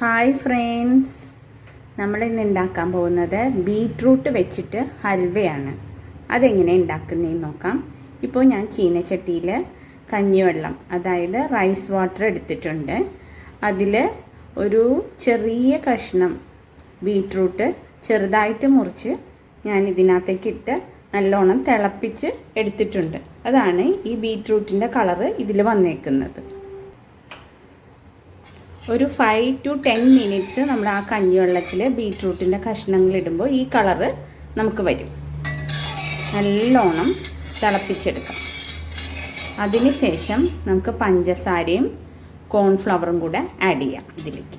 Hi friends, നമ്മളിന്ന് ഉണ്ടാക്കാൻ പോകുന്നത് ബീറ്റ്റൂട്ട് വെച്ചിട്ട് ഹൽവയാണ്. അതെങ്ങനെ ഉണ്ടാക്കുന്നതെന്ന് നോക്കാം. ഇപ്പോൾ ഞാൻ ചീനച്ചട്ടിയിൽ കഞ്ഞിവെള്ളം, അതായത് റൈസ് വാട്ടർ എടുത്തിട്ടുണ്ട്. അതിൽ ഒരു ചെറിയ കഷ്ണം ബീറ്റ്റൂട്ട് ചെറുതായിട്ട് മുറിച്ച് ഞാൻ ഇതിനകത്തേക്ക് ഇട്ട് നല്ലോണം തിളപ്പിച്ച് എടുത്തിട്ടുണ്ട്. അതാണ് ഈ ബീറ്റ്റൂട്ടിൻ്റെ കളറ് ഇതിൽ വന്നേക്കുന്നത്. ഒരു 5 to 10 മിനിറ്റ്സ് നമ്മൾ ആ കഞ്ഞിവെള്ളത്തിൽ ബീറ്റ്റൂട്ടിൻ്റെ കഷ്ണങ്ങൾ ഇടുമ്പോൾ ഈ കളറ് നമുക്ക് വരും. നല്ലോണം തിളപ്പിച്ചെടുക്കാം. അതിനുശേഷം നമുക്ക് പഞ്ചസാരയും കോൺഫ്ലവറും കൂടെ ആഡ് ചെയ്യാം ഇതിലേക്ക്.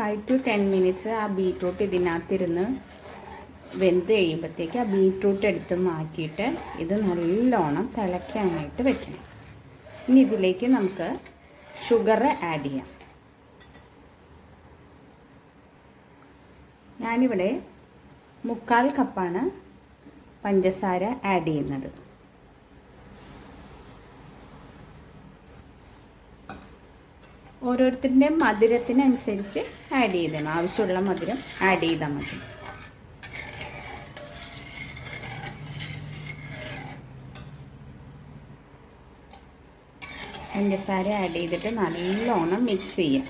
5 to 10 മിനിറ്റ്സ് ആ ബീറ്റ്റൂട്ട് ഇതിനകത്തിരുന്ന് വെന്ത് കഴിയുമ്പോഴത്തേക്ക് ആ ബീറ്റ്റൂട്ട് എടുത്ത് മാറ്റിയിട്ട് ഇത് നല്ലോണം തിളയ്ക്കാനായിട്ട് വെക്കണം. ഇനി ഇതിലേക്ക് നമുക്ക് ഷുഗർ ആഡ് ചെയ്യാം. ഞാനിവിടെ 3/4 കപ്പാണ് പഞ്ചസാര ആഡ് ചെയ്യുന്നത്. ഓരോരുത്തരുടെയും മധുരത്തിനനുസരിച്ച് ആഡ് ചെയ്തണം. ആവശ്യമുള്ള മധുരം ആഡ് ചെയ്താൽ മതി. പഞ്ചസാര ആഡ് ചെയ്തിട്ട് നല്ലോണം മിക്സ് ചെയ്യാം.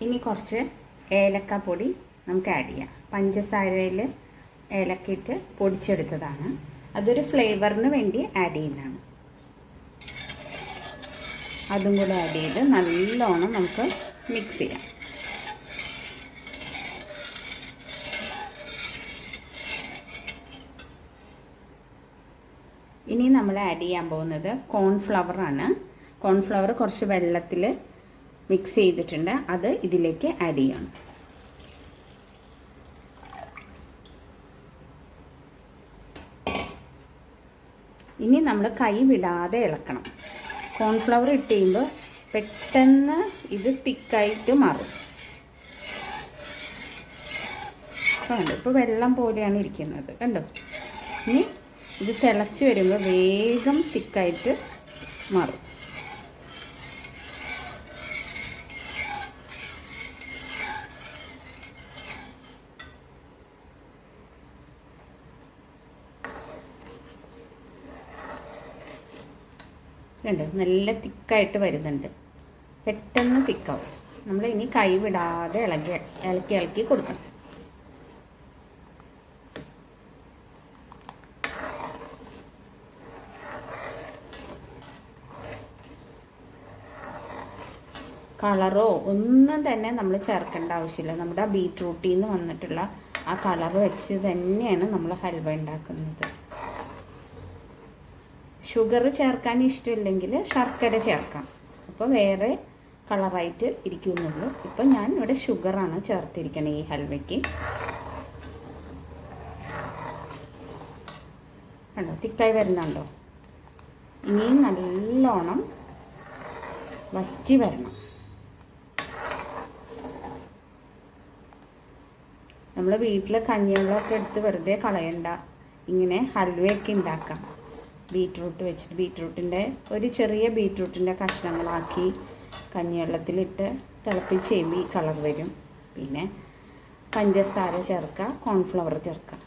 ഇനി കുറച്ച് ഏലക്കപ്പൊടി നമുക്ക് ആഡ് ചെയ്യാം. പഞ്ചസാരയിൽ ഏലക്കയിട്ട് പൊടിച്ചെടുത്തതാണ്. അതൊരു ഫ്ലേവറിന് വേണ്ടി ആഡ് ചെയ്യുന്നതാണ്. അതും കൂടെ ആഡ് ചെയ്ത് നല്ലോണം നമുക്ക് മിക്സ് ചെയ്യാം. ഇനി നമ്മൾ ആഡ് ചെയ്യാൻ പോകുന്നത് കോൺഫ്ലവറാണ്. കോൺഫ്ലവർ കുറച്ച് വെള്ളത്തിൽ മിക്സ് ചെയ്തിട്ടുണ്ട്. അത് ഇതിലേക്ക് ആഡ് ചെയ്യണം. ഇനി നമ്മൾ കൈ വിടാതെ ഇളക്കണം. കോൺഫ്ലവർ ഇട്ട് കഴിയുമ്പോൾ പെട്ടെന്ന് ഇത് തിക്കായിട്ട് മാറും. കണ്ടോ, ഇപ്പോൾ വെള്ളം പോലെയാണ് ഇരിക്കുന്നത്. കണ്ടോ? ഇനി ഇത് തിളച്ച് വരുമ്പോൾ വേഗം തിക്കായിട്ട് മാറും. കണ്ടോ, നല്ല തിക്കായിട്ട് വരുന്നുണ്ട്. പെട്ടെന്ന് തിക്കാവും. നമ്മൾ ഇനി കൈ വിടാതെ ഇളക്കി കൊടുക്കണം. കളറോ ഒന്നും തന്നെ നമ്മൾ ചേർക്കേണ്ട ആവശ്യമില്ല. നമ്മുടെ ബീറ്റ്റൂട്ടിൽ നിന്ന് വന്നിട്ടുള്ള ആ കളർ വെച്ച് തന്നെയാണ് നമ്മൾ ഹൽവ ഉണ്ടാക്കുന്നത്. ഷുഗർ ചേർക്കാൻ ഇഷ്ടമില്ലെങ്കിൽ ശർക്കര ചേർക്കാം. അപ്പോൾ വേറെ കളറായിട്ട് ഇരിക്കുന്നുള്ളൂ. ഇപ്പം ഞാൻ ഇവിടെ ഷുഗറാണ് ചേർത്തിരിക്കണത് ഈ ഹൽവയ്ക്ക്. കണ്ടോ, തിക്കായി വരുന്നുണ്ടോ? ഇനിയും നല്ലോണം വറ്റി വരണം. നമ്മൾ വീട്ടിൽ കഞ്ഞിവെള്ളമൊക്കെ എടുത്ത് വെറുതെ കളയണ്ട. ഇങ്ങനെ ഹൽവയൊക്കെ ഉണ്ടാക്കാം ബീറ്റ്റൂട്ട് വെച്ചിട്ട്. ബീറ്റ്റൂട്ടിൻ്റെ ഒരു ചെറിയ ബീറ്റ്റൂട്ടിൻ്റെ കഷ്ണങ്ങളാക്കി കഞ്ഞിവെള്ളത്തിലിട്ട് തിളപ്പിച്ച് കഴിയുമ്പോൾ ഈ കളർ വരും. പിന്നെ പഞ്ചസാര ചേർക്കുക, കോൺഫ്ലവർ ചേർക്കുക.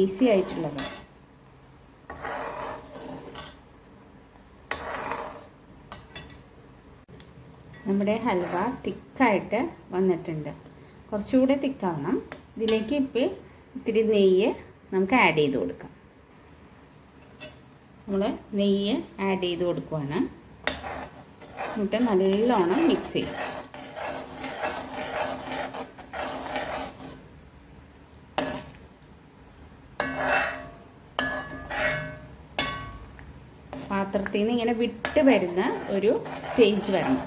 ഈസി ആയിട്ടുള്ളത്. നമ്മുടെ ഹൽവ തിക്കായിട്ട് വന്നിട്ടുണ്ട്. കുറച്ചുകൂടെ തിക്കാവണം. ഇതിലേക്ക് ഇപ്പോൾ ഇത്തിരി നെയ്യ് നമുക്ക് ആഡ് ചെയ്ത് കൊടുക്കാം. നമ്മൾ നെയ്യ് ആഡ് ചെയ്ത് കൊടുക്കുവാണ്. എന്നിട്ട് നല്ലോണം മിക്സ് ചെയ്യും. പാത്രത്തിൽ നിന്ന് ഇങ്ങനെ വിട്ട് വരുന്ന ഒരു സ്റ്റേജ് വരണം.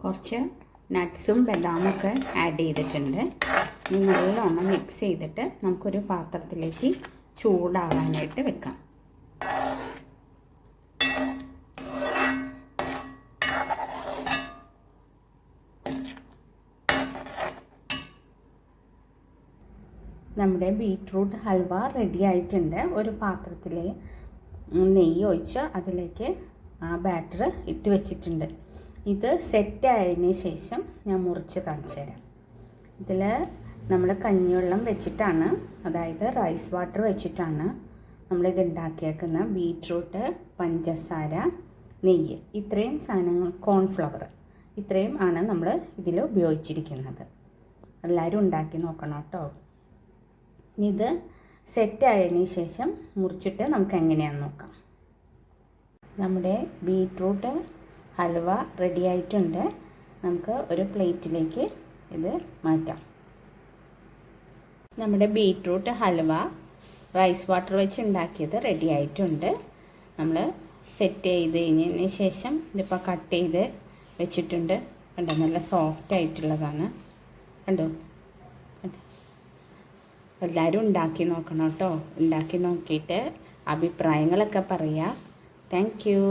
കുറച്ച് നട്ട്സും ബദാമൊക്കെ ആഡ് ചെയ്തിട്ടുണ്ട്. നല്ലോണം മിക്സ് ചെയ്തിട്ട് നമുക്കൊരു പാത്രത്തിലേക്ക് ചൂടാകാനായിട്ട് വെക്കാം. നമ്മുടെ ബീറ്റ്റൂട്ട് ഹൽവ റെഡി ആയിട്ടുണ്ട്. ഒരു പാത്രത്തിൽ നെയ്യ് ഒഴിച്ച് അതിലേക്ക് ആ ബാറ്റർ ഇട്ട് വെച്ചിട്ടുണ്ട്. ഇത് സെറ്റ് ആയതിന് ശേഷം ഞാൻ മുറിച്ച് കാണിച്ചു തരാം. ഇതിൽ നമ്മൾ കഞ്ഞിവെള്ളം വെച്ചിട്ടാണ്, അതായത് റൈസ് വാട്ടർ വെച്ചിട്ടാണ് നമ്മളിത് ഉണ്ടാക്കിയേക്കുന്ന. ബീറ്റ്റൂട്ട്, പഞ്ചസാര, നെയ്യ്, ഇത്രയും സാധനങ്ങൾ, കോൺഫ്ലവർ, ഇത്രയും ആണ് നമ്മൾ ഇതിൽ ഉപയോഗിച്ചിരിക്കുന്നത്. എല്ലാവരും ഉണ്ടാക്കി നോക്കണം കേട്ടോ. ഇത് സെറ്റ് ആയതിന് ശേഷം മുറിച്ചിട്ട് നമുക്ക് എങ്ങനെയാണെന്ന് നോക്കാം. നമ്മുടെ ബീറ്റ്റൂട്ട് ഹൽവ റെഡി ആയിട്ടുണ്ട്. നമുക്ക് ഒരു പ്ലേറ്റിലേക്ക് ഇത് മാറ്റാം. നമ്മുടെ ബീറ്റ്റൂട്ട് ഹൽവ റൈസ് വാട്ടർ വെച്ച് ഉണ്ടാക്കിയത് റെഡി ആയിട്ടുണ്ട്. നമ്മൾ സെറ്റ് ചെയ്ത് കഴിഞ്ഞതിന് ശേഷം ഇതിപ്പോൾ കട്ട് ചെയ്ത് വെച്ചിട്ടുണ്ട്. കണ്ടോ, നല്ല സോഫ്റ്റ് ആയിട്ടുള്ളതാണ്. കണ്ടോ, എല്ലാവരും ഉണ്ടാക്കി നോക്കണം കേട്ടോ. ഉണ്ടാക്കി നോക്കിയിട്ട് അഭിപ്രായങ്ങളൊക്കെ പറയാം. Thank you.